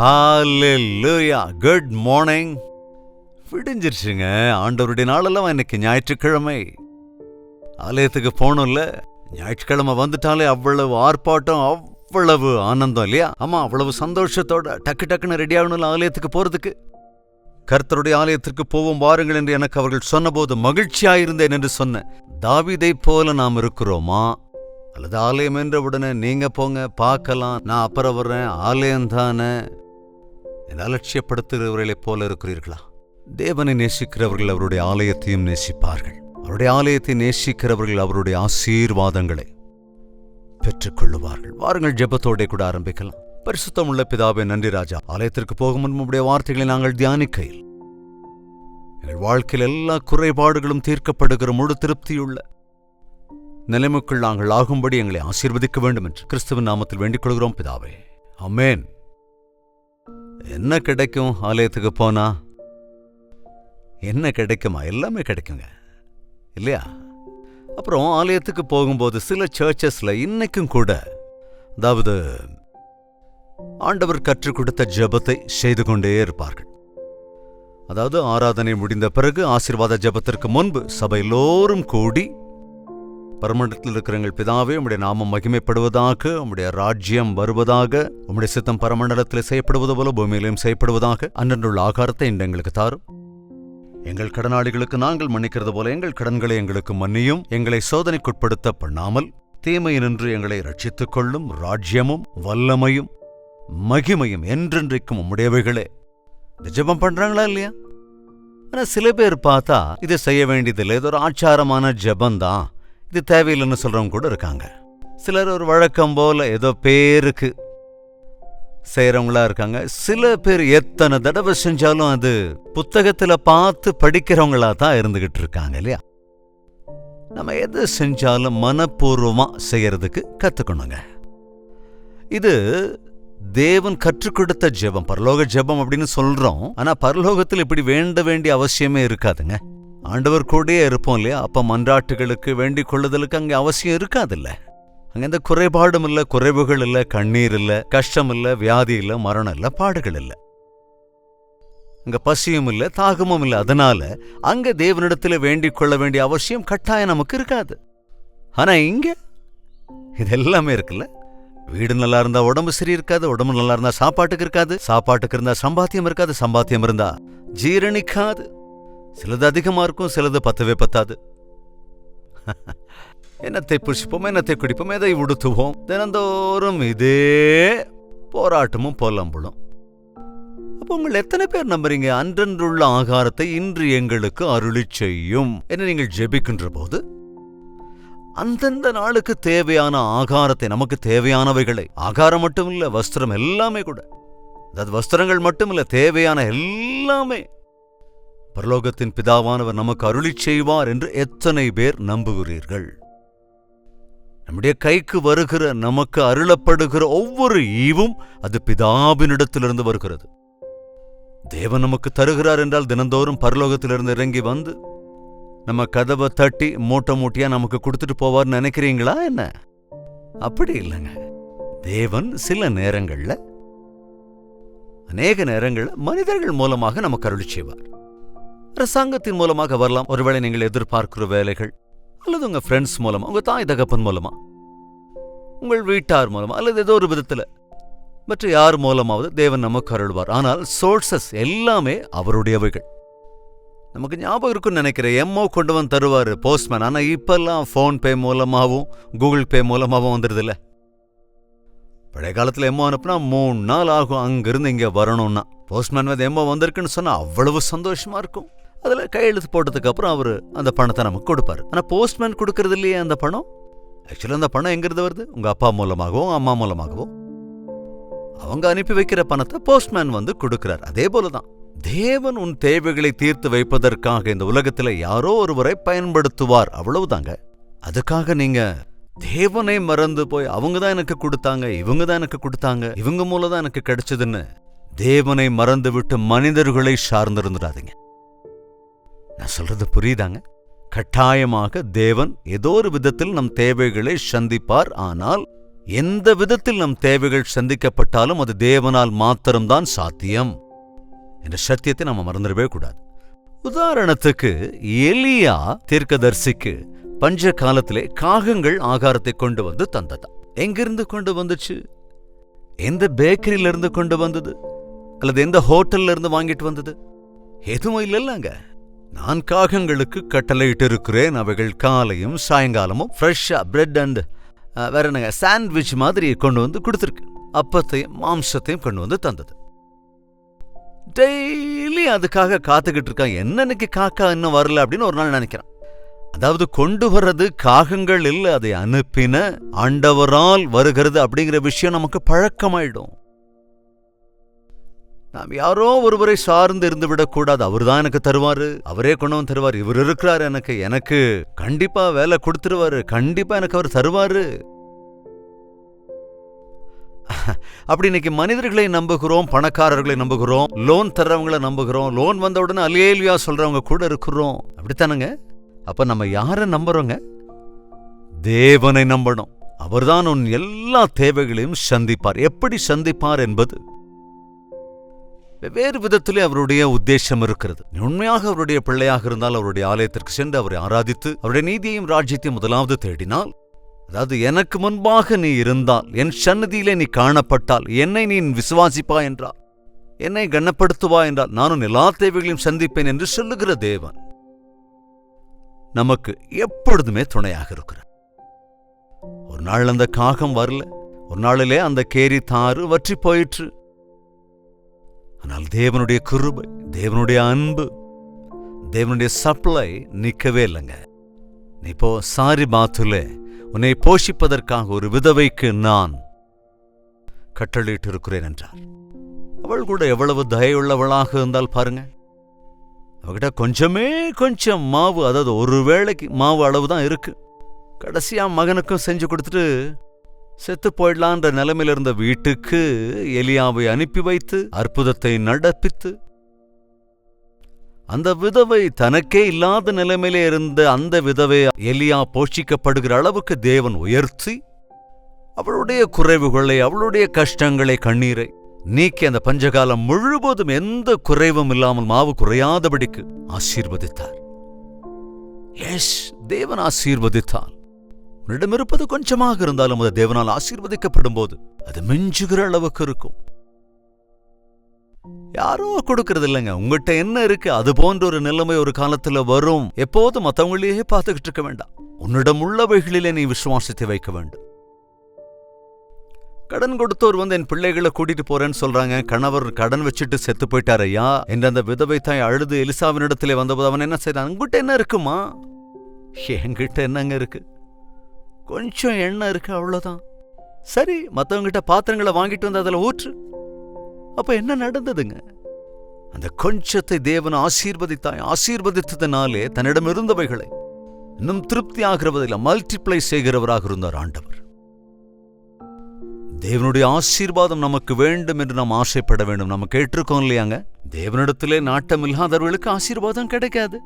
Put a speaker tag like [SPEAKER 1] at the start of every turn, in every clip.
[SPEAKER 1] ஹalleluya. Good morning. விடிஞ்சிருச்சுங்க. ஆண்டவருடைய நாளெல்லாம் இன்னைக்கு ஞாயிற்றுக்கிழமை. ஆலயத்துக்கு போகணும்ல. ஞாயிற்றுக்கிழமை வந்துட்டாலே அவ்வளவு ஆர்ப்பாட்டம், அவ்வளவு ஆனந்தம் இல்லையா? ஆமா, அவ்வளவு சந்தோஷத்தோட டக்குன்னு ரெடி ஆகணும்ல ஆலயத்துக்கு போறதுக்கு. கர்த்தருடைய ஆலயத்திற்கு போவோம் வாருங்கள் என்று எனக்கு அவர்கள் சொன்னபோது மகிழ்ச்சியாயிருந்தேன் என்று சொன்ன தாவீதை போல நாம் இருக்கிறோமா? அல்லது ஆலயம் என்ற உடனே நீங்க போங்க பார்க்கலாம், நான் அப்புறம் வர்றேன், ஆலயம்தானே என் அலட்சியப்படுத்துகிறவர்களைப் போல இருக்கிறீர்களா? தேவனை நேசிக்கிறவர்கள் அவருடைய ஆலயத்தையும் நேசிப்பார்கள். அவருடைய ஆலயத்தை நேசிக்கிறவர்கள் அவருடைய ஆசீர்வாதங்களை பெற்றுக்கொள்ளுவார்கள். வாருங்கள், ஜெபத்தோட கூட ஆரம்பிக்கலாம். பரிசுத்தமுள்ள பிதாவே, நன்றி ராஜா. ஆலயத்திற்கு போகும் முன்பு உம்முடைய வார்த்தைகளை நாங்கள் தியானிக்கையில் எங்கள் வாழ்க்கையில் எல்லா குறைபாடுகளும் தீர்க்கப்படுகிற முழு திருப்தியுள்ள நிலைமைக்குள் நாங்கள் ஆகும்படி எங்களை ஆசீர்வதிக்க வேண்டும் என்று கிறிஸ்துவின் நாமத்தில் வேண்டிக் கொள்கிறோம் பிதாவே, ஆமென். என்ன கிடைக்கும் ஆலயத்துக்கு போனா? என்ன கிடைக்குமா? எல்லாமே கிடைக்குங்க இல்லையா? அப்புறம் ஆலயத்துக்கு போகும்போது சில சர்ச்சஸ்ல இன்னைக்கும் கூட, அதாவது ஆண்டவர் கற்றுக் கொடுத்த ஜெபத்தை செய்து கொண்டே இருப்பார்கள். அதாவது ஆராதனை முடிந்த பிறகு ஆசீர்வாத ஜெபத்திற்கு முன்பு சபை எல்லோரும் கூடி, பரமண்டலத்தில் இருக்கிற எங்கள் பிதாவே, உம்முடைய நாமம் மகிமைப்படுவதாக, உம்முடைய ராஜ்யம் வருவதாக, உம்முடைய சித்தம் பரமண்டலத்தில் செய்யப்படுவது போல பூமியிலும் செய்யப்படுவதாக, அன்றன்றுள்ள ஆகாரத்தை இன்று எங்களுக்கு தாரும். எங்கள் கடனாளிகளுக்கு நாங்கள் மன்னிக்கிறது போல எங்கள் கடன்களை எங்களுக்கு மன்னியும். எங்களை சோதனைக்குட்படுத்த பண்ணாமல் தீமையினின்று எங்களை ரட்சித்துக் கொள்ளும். ராஜ்யமும் வல்லமையும் மகிமையும் என்றென்றைக்கும் உம்முடையவைகளே. இந்த ஜெபம் பண்றாங்களா இல்லையா? ஆனா சில பேர் பார்த்தா இதை செய்ய வேண்டியதில்லை, இது ஒரு ஆச்சாரமான ஜெபந்தான், இது தேவையில்லைன்னு சொல்றவங்க கூட இருக்காங்க. சிலர் ஒரு வழக்கம் போல ஏதோ பேருக்கு செய்யறவங்களா இருக்காங்க. சில பேர் எத்தனை தடவை செஞ்சாலும் அது புத்தகத்துல பார்த்து படிக்கிறவங்களா தான் இருந்துகிட்டு இருக்காங்க இல்லையா? நம்ம எது செஞ்சாலும் மனப்பூர்வமா செய்யறதுக்கு கத்துக்கணுங்க. இது தேவன் கற்றுக் கொடுத்த ஜெபம், பரலோக ஜெபம் அப்படின்னு சொல்றோம். ஆனா பரலோகத்தில் இப்படி வேண்ட வேண்டிய அவசியமே இருக்காதுங்க. ஆண்டவர் கூடயே இருப்போம் இல்லையா? அப்ப மன்றாட்டுகளுக்கு வேண்டிக் கொள்ளுதலுக்கு அங்கே அவசியம் இருக்காதுல்ல. அங்க எந்த குறைபாடும் இல்ல, குறைவுகள் இல்ல, கண்ணீர் இல்ல, கஷ்டம் இல்ல, வியாதி இல்ல, மரணம் இல்ல, பாடுகள் இல்ல. அங்க பசியும் இல்ல, தாகமும் இல்ல. அதனால அங்க தேவனிடத்துல வேண்டிக் கொள்ள வேண்டிய அவசியம் கட்டாயம் நமக்கு இருக்காது. ஆனா இங்க இதெல்லாமே இருக்குல்ல. வீடு நல்லா இருந்தா உடம்பு சரி இருக்காது, உடம்பு நல்லா இருந்தா சாப்பாட்டுக்கு இருக்காது, சாப்பாட்டுக்கு இருந்தா சம்பாத்தியம் இருக்காது, சம்பாத்தியம் இருந்தா ஜீரணிக்காது. சிலது அதிகமா இருக்கும், சிலது பத்தவே பத்தாது. என்னத்தை புஷ்போம், என்னத்தை குடிப்போம், எதை உடுத்துவோம், தினந்தோறும் இதே போராட்டமும் போலம்புளும். அப்போ உங்கள் எத்தனை பேர் நம்புறீங்க அன்றன்றுள்ள ஆகாரத்தை இன்று எங்களுக்கு அருளி செய்யும் என்று நீங்கள் ஜெபிக்கின்ற போது அந்தந்த நாளுக்கு தேவையான ஆகாரத்தை, நமக்கு தேவையானவைகளை, ஆகாரம் மட்டும் இல்ல, வஸ்திரம் எல்லாமே கூட, அதாவது வஸ்திரங்கள் மட்டும் இல்ல, தேவையான எல்லாமே பரலோகத்தின் பிதாவானவர் நமக்கு அருளி செய்வார் என்று எத்தனை பேர் நம்புகிறீர்கள்? நம்முடைய கைக்கு வருகிற, நமக்கு அருளப்படுகிற ஒவ்வொரு ஈவும் அது பிதாவினிடத்திலிருந்து வருகிறது. தேவன் நமக்கு தருகிறார் என்றால் தினந்தோறும் பரலோகத்திலிருந்து இறங்கி வந்து நம்ம கதவை தட்டி மூட்டை மூட்டையா நமக்கு கொடுத்துட்டு போவார்னு நினைக்கிறீங்களா என்ன? அப்படி இல்லைங்க. தேவன் சில நேரங்கள்ல, அநேக நேரங்கள்ல மனிதர்கள் மூலமாக நமக்கு அருளி செய்வார். அரசாங்கத்தின் மூலமாக வரலாம், ஒருவேளை நீங்கள் எதிர்பார்க்கிற வேலைகள், அல்லது உங்க ஃப்ரெண்ட்ஸ் மூலமா, உங்க தாய் தகப்பன் மூலமா, உங்கள் வீட்டார் மூலமா, அல்லது ஏதோ ஒரு விதத்துல மற்ற யார் மூலமாவது தேவன் நமக்கு அருள்வார். ஆனால் சோர்சஸ் எல்லாமே அவருடையவைகள். நமக்கு ஞாபகம் இருக்குன்னு நினைக்கிறேன், எம்மோ கொண்டு வந்து தருவாரு போஸ்ட்மேன். ஆனா இப்பெல்லாம் போன்பே மூலமாகவும் கூகுள் பே மூலமாகவும் வந்துடுது இல்ல. பழைய காலத்துல எம்மோ அனுப்புனா 3 நாள் ஆகும் அங்கிருந்து இங்க வரணும்னா. போஸ்ட்மேன் வந்து எம்மோ வந்திருக்குன்னு சொன்னா அவ்வளவு சந்தோஷமா இருக்கும். அதுல கையெழுத்து போட்டதுக்கு அப்புறம் அவரு அந்த பணத்தை நமக்கு கொடுப்பாரு. ஆனா போஸ்ட்மேன் கொடுக்கறது இல்லையே அந்த பணம். ஆக்சுவலா அந்த பணம் எங்கிருந்து வருது? உங்க அப்பா மூலமாகவோ அம்மா மூலமாகவோ அவங்க அனுப்பி வைக்கிற பணத்தை போஸ்ட்மேன் வந்து கொடுக்கிறார். அதே போலதான் தேவன் உன் தேவைகளை தீர்த்து வைப்பதற்காக இந்த உலகத்துல யாரோ ஒருவரை பயன்படுத்துவார், அவ்வளவுதாங்க. அதுக்காக நீங்க தேவனை மறந்து போய் அவங்கதான் எனக்கு கொடுத்தாங்க, இவங்கதான் எனக்கு கொடுத்தாங்க, இவங்க மூலதான் எனக்கு கிடைச்சதுன்னு தேவனை மறந்து விட்டு மனிதர்களை சார்ந்திருந்துடாதீங்க. நான் சொல்றது புரியுதாங்க? கட்டாயமாக தேவன் ஏதோ ஒரு விதத்தில் நம் தேவைகளை சந்திப்பார். ஆனால் எந்த விதத்தில் நம் தேவைகள் சந்திக்கப்பட்டாலும் அது தேவனால் மாத்திரம்தான் சாத்தியம் என்ற சத்தியத்தை நம்ம மறந்துடவே கூடாது. உதாரணத்துக்கு எலியா தீர்க்கதரிசிக்கு பஞ்ச காலத்திலே காகங்கள் ஆகாரத்தை கொண்டு வந்து தந்ததா. எங்கிருந்து கொண்டு வந்துச்சு? எந்த பேக்கரியில இருந்து கொண்டு வந்தது? அல்லது எந்த ஹோட்டல்ல இருந்து வாங்கிட்டு வந்தது? எதுவும் இல்லைங்க. நான் காகங்களுக்கு கட்டளையிட்டு இருக்கிறேன், அவைகள் காலையும் சாயங்காலமும் ஃப்ரெஷ்ஷா பிரெட் அண்ட் வேற என்னங்க சாண்ட்விச் மாதிரி கொண்டு வந்து கொடுத்துருக்கு. அப்பத்தையும் மாம்சத்தையும் கொண்டு வந்து தந்தது. டெய்லி அதுக்காக காத்துக்கிட்டு இருக்கான். என்னன்னைக்கு காக்கா இன்னும் வரல அப்படின்னு ஒரு நாள் நினைக்கிறான். அதாவது கொண்டு வர்றது காகங்கள் இல்லை, அதை அனுப்பின ஆண்டவரால் வருகிறது அப்படிங்கிற விஷயம் நமக்கு பழக்கமாயிடும். நாம் யாரோ ஒருவரை சார்ந்து இருந்து விடக்கூடாது. அவர் தான் எனக்கு தருவாரு, அவரே கொண்டு வந்து தருவார், இவர் இருக்கிறார், எனக்கு கண்டிப்பா வேலை கொடுத்துருவாரு, கண்டிப்பா எனக்கு அவர் தருவாரு. அப்படி இன்னைக்கு மனிதர்களை நம்புகிறோம், பணக்காரர்களை நம்புகிறோம், லோன் தர்றவங்களை நம்புகிறோம், லோன் வந்த உடனே அல்லேலூயா சொல்றவங்க கூட இருக்கிறோம். அப்படித்தானுங்க? அப்ப நம்ம யாரை நம்புறோங்க? தேவனை நம்பணும். அவர்தான் உன் எல்லா தேவைகளையும் சந்திப்பார். எப்படி சந்திப்பார் என்பது வெவ்வேறு விதத்திலே அவருடைய உத்தேசம் இருக்கிறது. உண்மையாக அவருடைய பிள்ளையாக இருந்தால் அவருடைய ஆலயத்திற்கு சென்று அவரை ஆராதித்து அவருடைய நீதியையும் ராஜ்யத்தையும் முதலாவது தேடினால், அதாவது எனக்கு முன்பாக நீ இருந்தால், என் சன்னதியிலே நீ காணப்பட்டால், என்னை நீ விசுவாசிப்பா என்றால், என்னை கனப்படுத்துவா என்றால், நானும் எல்லா தேவைகளையும் சந்திப்பேன் என்று சொல்லுகிற தேவன் நமக்கு எப்பொழுதுமே துணையாக இருக்கிறார். ஒரு நாள் அந்த காகம் வரல, ஒரு நாளிலே அந்த கேரி தாறு வற்றி போயிற்று. ஆனால் தேவனுடைய கிருபை, தேவனுடைய அன்பு, தேவனுடைய சப்ளை நிற்கவே இல்லைங்க. நீ இப்போ சாரிபாத்துல உன்னை போஷிப்பதற்காக ஒரு விதவைக்கு நான் கட்டளையிட்டு இருக்கிறேன் என்றார். அவள் கூட எவ்வளவு தயவுள்ளவளாக இருந்தால் பாருங்க. அவகிட்ட கொஞ்சம் மாவு, அதாவது ஒரு வேளைக்கு மாவு அளவுதான் இருக்கு. கடைசியா மகனுக்கும் செஞ்சு கொடுத்துட்டு செத்து போயிடலான்ற நிலைமையில இருந்த வீட்டுக்கு எலியாவை அனுப்பி வைத்து அற்புதத்தை நடப்பித்து, அந்த விதவை தனக்கே இல்லாத நிலைமையிலே இருந்த அந்த விதவை எலியா போஷிக்கப்படுகிற அளவுக்கு தேவன் உயர்த்தி அவளுடைய குறைவுகளை, அவளுடைய கஷ்டங்களை, கண்ணீரை நீக்கி அந்த பஞ்சகாலம் முழுவதும் எந்த குறைவும் இல்லாமல் மாவு குறையாதபடிக்கு ஆசீர்வதித்தார். எஸ், தேவன் ஆசீர்வதித்தார். உன்னிடம் இருப்பது கொஞ்சமாக இருந்தாலும் அது தேவனால் ஆசீர்வதிக்கப்படும் போது அது மிஞ்சுகிற அளவுக்கு இருக்கும். யாரோ கொடுக்கறது இல்லைங்க. உங்ககிட்ட என்ன இருக்கு அது போன்ற ஒரு நிலைமை ஒரு காலத்துல வரும். எப்போதும் மற்றவங்களையே பார்த்துக்கிட்டு இருக்க வேண்டாம். உன்னிடம் உள்ளவைகளிலே நீ விசுவாசத்தை வைக்க வேண்டும். கடன் கொடுத்தோர் என் பிள்ளைகளை கூட்டிட்டு போறேன்னு சொல்றாங்க. கணவர் கடன் வச்சுட்டு செத்து போயிட்டார் ஐயா என்று அந்த விதவை தாய் அழுது எலிசாவினிடத்திலே வந்தபோது அவன் என்ன செய்தான்? உங்ககிட்ட என்ன இருக்குமா? என்கிட்ட என்னங்க இருக்கு? கொஞ்சம் எண்ணெய் இருக்கு, அவ்வளவுதான். சரி, மற்றவங்கிட்ட பாத்திரங்களை வாங்கிட்டு வந்து அதில் ஊற்று. அப்ப என்ன நடந்ததுங்க? அந்த கொஞ்சத்தை தேவன் ஆசீர்வதித்தாய். ஆசீர்வதித்ததினாலே தன்னிடம் இருந்தவைகளை இன்னும் திருப்தி ஆகிறவதில் மல்டிப்ளை செய்கிறவராக இருந்தார் ஆண்டவர். தேவனுடைய ஆசீர்வாதம் நமக்கு வேண்டும் என்று நாம் ஆசைப்பட வேண்டும். நம்ம கேட்டிருக்கோம் இல்லையாங்க? தேவனிடத்திலே நாட்டம் இல்லாதவர்களுக்கு ஆசீர்வாதம் கிடைக்காது.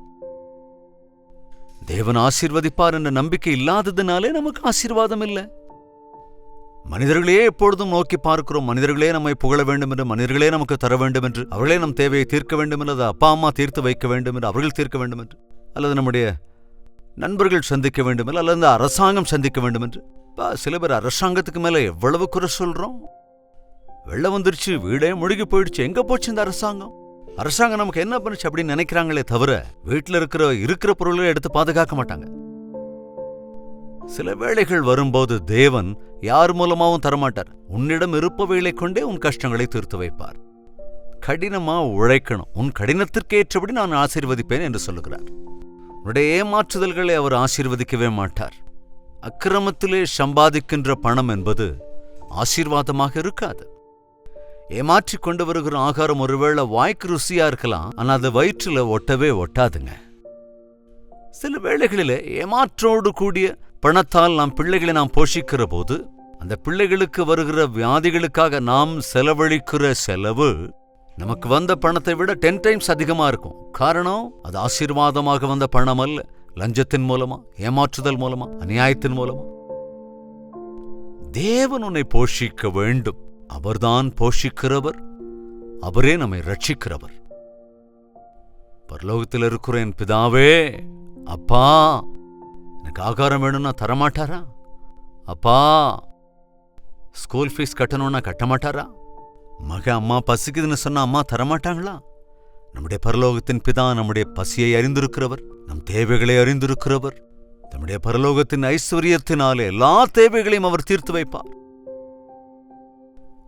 [SPEAKER 1] தேவன் ஆசீர்வதிப்பார் என்ற நம்பிக்கை இல்லாததுனாலே நமக்கு ஆசீர்வாதம் இல்லை. மனிதர்களையே எப்பொழுதும் நோக்கி பார்க்கிறோம். மனிதர்களே நம்மை புகழ வேண்டும் என்று, மனிதர்களே நமக்கு தர வேண்டும் என்று, அவர்களே நம் தேவையை தீர்க்க வேண்டும் என்று, அப்பா அம்மா தீர்த்து வைக்க வேண்டும் என்று, அவர்கள் தீர்க்க வேண்டும் என்று, அல்லது நம்முடைய நண்பர்கள் சந்திக்க வேண்டும் என்று, அல்லது அரசாங்கம் சந்திக்க வேண்டும் என்று. சில பேர் அரசாங்கத்துக்கு மேல எவ்வளவு குறை சொல்றோம். வெள்ளம் வந்துருச்சு, வீடே முழுகி போயிடுச்சு, எங்க போச்சு இந்த அரசாங்கம்? அரசாங்கம் நமக்கு என்ன பண்ணுச்சு அப்படின்னு நினைக்கிறாங்களே தவிர வீட்டில் இருக்கிற பொருளை எடுத்து பாதுகாக்க மாட்டாங்க. சில வேளைகள் வரும்போது தேவன் யார் மூலமாவும் தரமாட்டார். உன்னிடம் இருப்பவைகளை கொண்டே உன் கஷ்டங்களை தீர்த்து வைப்பார். கடினமா உழைக்கணும், உன் கடினத்திற்கு ஏற்றபடி நான் ஆசீர்வதிப்பேன் என்று சொல்லுகிறார். உன்னுடைய ஏமாற்றுதல்களை அவர் ஆசீர்வதிக்கவே மாட்டார். அக்கிரமத்திலே சம்பாதிக்கின்ற பணம் என்பது ஆசீர்வாதமாக இருக்காது. ஏமாற்றி கொண்டு வருகிற ஆகாரம் ஒருவேளை வாய்க்கு ருசியா இருக்கலாம், ஆனா அது வயிற்றுல ஒட்டவே ஒட்டாதுங்க. சில வேளைகளிலே ஏமாற்றோடு கூடிய பணத்தால் நாம் பிள்ளைகளை நாம் போஷிக்கிற போது அந்த பிள்ளைகளுக்கு வருகிற வியாதிகளுக்காக நாம் செலவழிக்கிற செலவு நமக்கு வந்த பணத்தை விட 10 times அதிகமா இருக்கும். காரணம், அது ஆசீர்வாதமாக வந்த பணம் அல்ல. லஞ்சத்தின் மூலமா, ஏமாற்றுதல் மூலமா, அநியாயத்தின் மூலமா. தேவன் உன்னை போஷிக்க வேண்டும். அவர்தான் போஷிக்கிறவர், அவரே நம்மை ரட்சிக்கிறவர். பரலோகத்தில் இருக்கிற என் பிதாவே, அப்பா எனக்கு ஆகாரம் வேணும்னா தரமாட்டாரா? அப்பா ஸ்கூல் ஃபீஸ் கட்டணும்னா கட்ட மாட்டாரா? அம்மா பசிக்குதுன்னு சொன்னா அம்மா தரமாட்டாங்களா? நம்முடைய பரலோகத்தின் பிதா நம்முடைய பசியை அறிந்திருக்கிறவர், நம் தேவைகளை அறிந்திருக்கிறவர். நம்முடைய பரலோகத்தின் ஐஸ்வர்யத்தினாலே எல்லா தேவைகளையும் அவர் தீர்த்து வைப்பார்.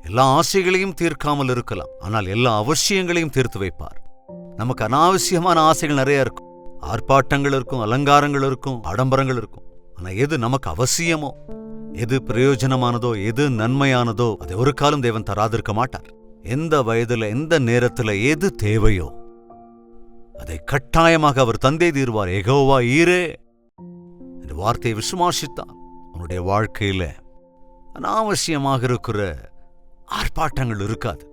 [SPEAKER 1] எல்லா ஆசைகளையும் தீர்க்காமல் இருக்கலாம், ஆனால் எல்லா அவசியங்களையும் தீர்த்து வைப்பார். நமக்கு அனாவசியமான ஆசைகள் நிறைய இருக்கும், ஆர்ப்பாட்டங்கள் இருக்கும், அலங்காரங்கள் இருக்கும், ஆடம்பரங்கள் இருக்கும். ஆனா எது நமக்கு அவசியமோ, எது பிரயோஜனமானதோ, எது நன்மையானதோ அதை ஒரு காலம் தேவன் தராதிருக்க மாட்டார். எந்த வயதுல எந்த நேரத்துல எது தேவையோ அதை கட்டாயமாக அவர் தந்தே தீர்வார். யெகோவா ஈரே இந்த வார்த்தையை விசுவாசித்தான் உன்னுடைய வாழ்க்கையில அனாவசியமாக இருக்கிற ஆர்ப்பாட்டங்கள் இருக்காது.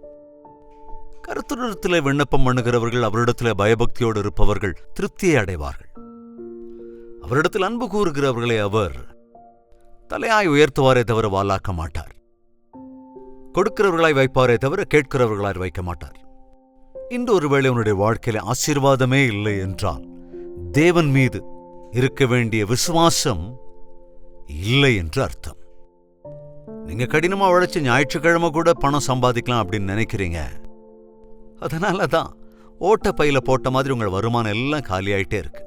[SPEAKER 1] கர்த்தரிடத்தில் விண்ணப்பம் பண்ணுகிறவர்கள், அவரிடத்தில் பயபக்தியோடு இருப்பவர்கள் திருப்தியை அடைவார்கள். அவரிடத்தில் அன்பு கூறுகிறவர்களை அவர் தலையாய் உயர்த்துவாரே தவிர வாலாக்க மாட்டார். கொடுக்கிறவர்களாய் வைப்பாரே தவிர கேட்கிறவர்களாய் வைக்க மாட்டார். இன்று ஒருவேளை உன்னுடைய வாழ்க்கையில ஆசீர்வாதமே இல்லை என்றால் தேவன் மீது இருக்க வேண்டிய விசுவாசம் இல்லை என்று அர்த்தம். நீங்க கடினமா உழைச்சு ஞாயிற்றுக்கிழமை கூட பணம் சம்பாதிக்கலாம் அப்படின்னு நினைக்கிறீங்க. அதனாலதான் ஓட்ட பையில போட்ட மாதிரி உங்கள் வருமானம் எல்லாம் காலியாயிட்டே இருக்கு.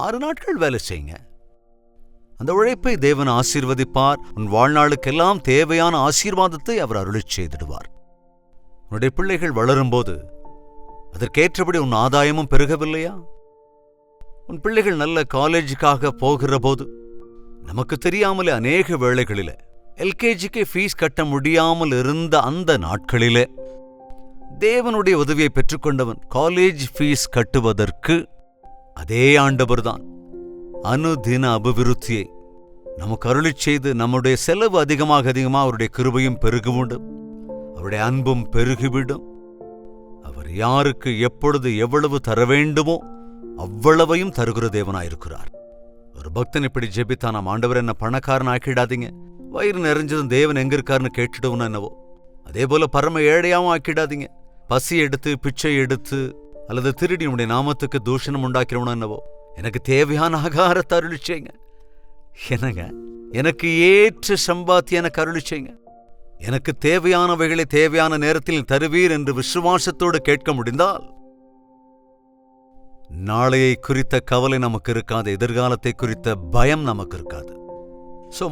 [SPEAKER 1] 6 நாட்கள் வேலை செய்யுங்க. அந்த உழைப்பை தேவன் ஆசீர்வதிப்பார். உன் வாழ்நாளுக்கெல்லாம் தேவையான ஆசீர்வாதத்தை அவர் அருளிச் செய்திடுவார். உன்னுடைய பிள்ளைகள் வளரும்போது அதற்கேற்றபடி உன் ஆதாயமும் பெருகவில்லையா? உன் பிள்ளைகள் நல்ல காலேஜுக்காக போகிற போது நமக்கு தெரியாமலே அநேக வேளைகளில எல்கேஜிக்கு ஃபீஸ் கட்ட முடியாமல் இருந்த அந்த நாட்களிலே தேவனுடைய உதவியை பெற்றுக்கொண்டவன் காலேஜ் ஃபீஸ் கட்டுவதற்கு அதே ஆண்டவர்தான் அனுதின அபிவிருத்தியை நமக்கு அருளிச் செய்து நம்முடைய செலவு அதிகமாக அவருடைய கிருபையும் பெருகிவிடும், அவருடைய அன்பும் பெருகிவிடும். அவர் யாருக்கு எப்பொழுது எவ்வளவு தர வேண்டுமோ அவ்வளவையும் தருகிற தேவனாயிருக்கிறார். ஒரு பக்தன் இப்படி ஜெபித்தான், நாம் ஆண்டவர் என்ன பணக்காரன் ஆக்கிடாதீங்க, வயிறு நிறைஞ்சதும் தேவன் எங்க இருக்காருன்னு கேட்டுடுவோம் என்னவோ. அதே போல பரம ஏழையாவும் ஆக்கிடாதீங்க, பசி எடுத்து பிச்சை எடுத்து அல்லது திருடி உடைய நாமத்துக்கு தூஷணம் உண்டாக்கிறவனும் என்னவோ. எனக்கு தேவையான ஆகாரத்தை அருளிச்சேங்க, என்னங்க எனக்கு ஏற்ற சம்பாத்திய எனக்கு அருளிச்சேங்க, எனக்கு தேவையானவைகளை தேவையான நேரத்தில் தருவீர் என்று விசுவாசத்தோடு கேட்க முடிந்தால் நாளையை குறித்த கவலை நமக்கு இருக்காது, எதிர்காலத்தை குறித்த பயம் நமக்கு இருக்காது.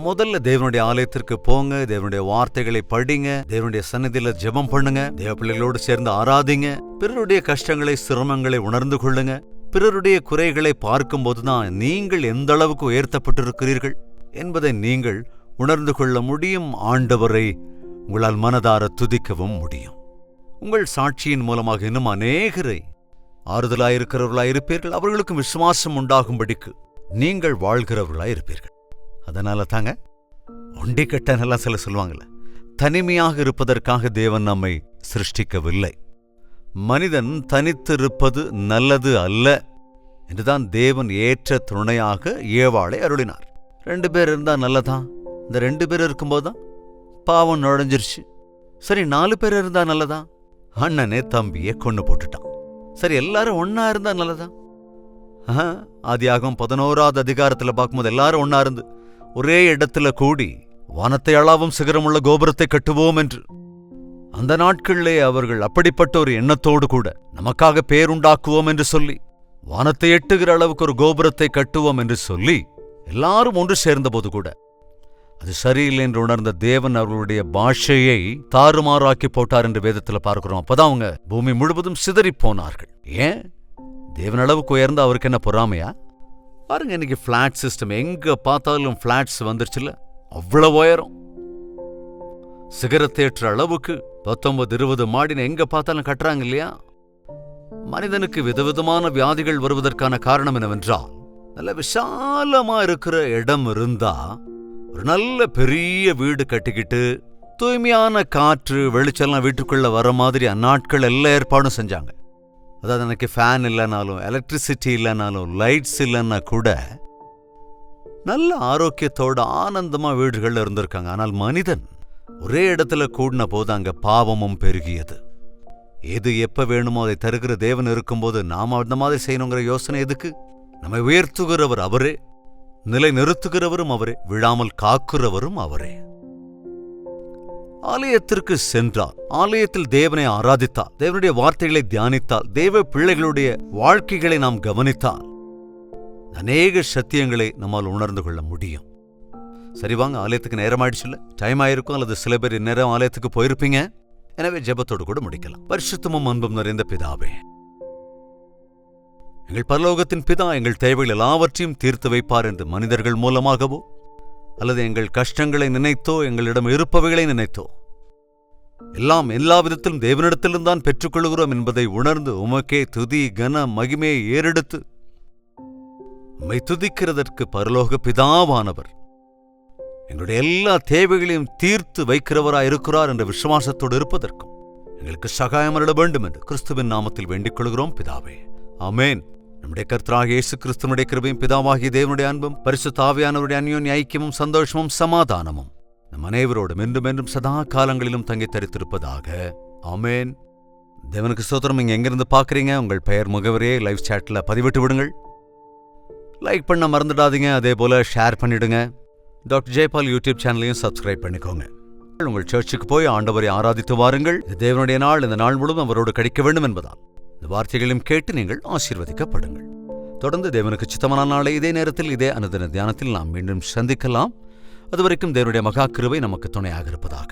[SPEAKER 1] முதல்ல தேவனுடைய ஆலயத்திற்கு போங்க, தேவனுடைய வார்த்தைகளை படிங்க, தேவனுடைய சந்நிதியில ஜெபம் பண்ணுங்க, தேவ பிள்ளைகளோடு சேர்ந்து ஆராதிங்க, பிறருடைய கஷ்டங்களை சிரமங்களை உணர்ந்து கொள்ளுங்க. பிறருடைய குறைகளை பார்க்கும்போதுதான் நீங்கள் எந்த அளவுக்கு உயர்த்தப்பட்டிருக்கிறீர்கள் என்பதை நீங்கள் உணர்ந்து கொள்ள முடியும். ஆண்டவரை உங்களால் மனதார துதிக்கவும் முடியும். உங்கள் சாட்சியின் மூலமாக இன்னும் அநேகரை ஆறுதலாயிருக்கிறவர்களாயிருப்பீர்கள். அவர்களுக்கும் விசுவாசம் உண்டாகும்படிக்கு நீங்கள் வாழ்கிறவர்களாயிருப்பீர்கள். அதனால தாங்க ஒண்டிக்கட்டனெல்லாம் சில சொல்லுவாங்கல்ல, தனிமையாக இருப்பதற்காக தேவன் நம்மை சிருஷ்டிக்கவில்லை. மனிதன் தனித்திருப்பது நல்லது அல்ல என்றுதான் தேவன் ஏற்ற துணையாக ஏவாளை அருளினார். 2 பேர் இருந்தா நல்லதான். இந்த 2 பேர் இருக்கும்போதுதான் பாவம் நுழைஞ்சிருச்சு. சரி, 4 பேர் இருந்தா நல்லதா? அண்ணனே தம்பியை கொண்டு போட்டுட்டான். சரி, எல்லாரும் ஒன்னா இருந்தா நல்லதா? ஆதியாகமம் 11வது அதிகாரத்துல பார்க்கும்போது எல்லாரும் ஒன்னா இருந்து ஒரே இடத்துல கூடி வானத்தை அளவும் சிகரமுள்ள கோபுரத்தை கட்டுவோம் என்று அந்த நாட்களிலே அவர்கள் அப்படிப்பட்ட ஒரு எண்ணத்தோடு கூட நமக்காக பேருண்டாக்குவோம் என்று சொல்லி வானத்தை எட்டுகிற அளவுக்கு ஒரு கோபுரத்தை கட்டுவோம் என்று சொல்லி எல்லாரும் ஒன்று சேர்ந்தபோது கூட அது சரியில்லை என்று உணர்ந்த தேவன் அவர்களுடைய பாஷையை தாறுமாறாக்கி போட்டார் என்று வேதத்தில் பார்க்கிறோம். அப்பதான் அவங்க பூமி முழுவதும் சிதறி போனார்கள். ஏன்? தேவன் அளவுக்கு உயர்ந்த அவருக்கு என்ன பொறாமையா? பாருங்க, இன்னைக்கு பிளாட் சிஸ்டம், எங்க பார்த்தாலும் பிளாட்ஸ் வந்துருச்சுல, அவ்வளவு உயரம், சிகரத்தேற்ற அளவுக்கு 19-20 மாடின்னு எங்க பார்த்தாலும் கட்டுறாங்க இல்லையா? மனிதனுக்கு விதவிதமான வியாதிகள் வருவதற்கான காரணம் என்னவென்றால், நல்ல விசாலமா இருக்கிற இடம் இருந்தா ஒரு நல்ல பெரிய வீடு கட்டிக்கிட்டு தூய்மையான காற்று வெளிச்செல்லாம் வீட்டுக்குள்ள வர மாதிரி அந்நாட்கள் எல்லா ஏற்பாடும் செஞ்சாங்க. அதாவது எனக்கு ஃபேன் இல்லைனாலும், எலக்ட்ரிசிட்டி இல்லைனாலும், லைட்ஸ் இல்லைன்னா கூட நல்ல ஆரோக்கியத்தோட ஆனந்தமா வீடுகள்ல இருந்திருக்காங்க. ஆனால் மனிதன் ஒரே இடத்துல கூடின போது அங்க பாவமும் பெருகியது. எது எப்ப வேணுமோ அதை தருகிற தேவன் இருக்கும்போது நாம அந்த மாதிரி செய்யணுங்கிற யோசனை எதுக்கு? நம்மை உயர்த்துகிறவர் அவரே, நிலை நிறுத்துகிறவரும் அவரே, விழாமல் காக்குறவரும் அவரே. ஆலயத்திற்கு சென்றால், ஆலயத்தில் தேவனை ஆராதித்தால், தேவனுடைய வார்த்தைகளை தியானித்தால், தேவ பிள்ளைகளுடைய வாழ்க்கைகளை நாம் கவனித்தால் அநேக சத்தியங்களை நம்மால் உணர்ந்து கொள்ள முடியும். சரி வாங்க, ஆலயத்துக்கு நேரம் ஆயிடுச்சுல்ல, டைம் ஆயிருக்கும். அல்லது சில பேர் இந்நேரம் ஆலயத்துக்கு போயிருப்பீங்க. எனவே ஜெபத்தோடு கூட முடிக்கலாம். பரிசுத்தமும் அன்பும் நிறைந்த பிதாவே, எங்கள் பரலோகத்தின் பிதா எங்கள் தேவைகள் எல்லாவற்றையும் தீர்த்து வைப்பார் என்று மனிதர்கள் மூலமாகவோ அல்லது எங்கள் கஷ்டங்களை நினைத்தோ எங்களிடம் இருப்பவைகளை நினைத்தோ எல்லாம் எல்லா விதத்திலும் தேவனிடத்திலிருந்தான் பெற்றுக்கொள்கிறோம் என்பதை உணர்ந்து உமக்கே துதி கன மகிமையை ஏறெடுத்து உம்மை துதிக்கிறதற்கு பரலோக பிதாவானவர் எங்களுடைய எல்லா தேவைகளையும் தீர்த்து வைக்கிறவராய் இருக்கிறார் என்ற விசுவாசத்தோடு இருப்பதற்கும் எங்களுக்கு சகாயம் அருள வேண்டும் என்று கிறிஸ்துவின் நாமத்தில் வேண்டிக் கொள்கிறோம் பிதாவே. ஆமென். நம்முடைய கர்த்தராகிய இயேசு கிறிஸ்துவினுடைய கிருபையும் பிதாவாகிய தேவனுடைய அன்பும் பரிசுத்த ஆவியானவருடைய அந்யோன்ய ஐக்கியமும் சந்தோஷமும் சமாதானமும் நம் அனைவரோடும் என்றும் என்றும் சதா காலங்களிலும் தங்கி தரித்திருப்பதாக. ஆமென். தேவனுக்கு ஸ்தோத்திரம். நீங்க எங்கிருந்து பார்க்குறீங்க? உங்கள் பெயர், முகவரியை லைவ் சாட்டில் பதிவிட்டு விடுங்கள். லைக் பண்ண மறந்துடாதீங்க. அதே போல ஷேர் பண்ணிடுங்க. டாக்டர் ஜெயபால் யூடியூப் சேனலையும் சப்ஸ்கிரைப் பண்ணிக்கோங்க. உங்கள் சர்ச்சுக்கு போய் ஆண்டவரை ஆராதித்து வாருங்கள். இது தேவனுடைய நாள். இந்த நாள் முழுவதும் அவரோடு கிடைக்க வேண்டும் என்பதால் இந்த வார்த்தைகளையும் கேட்டு நீங்கள் ஆசீர்வதிக்கப்படுங்கள். தொடர்ந்து தேவனுக்கு சித்தமான நாளை இதே நேரத்தில் இதே அனுதின தியானத்தில் நாம் மீண்டும் சந்திக்கலாம். அதுவரைக்கும் தேவனுடைய மகா கிருபை நமக்கு துணையாக இருப்பதாக.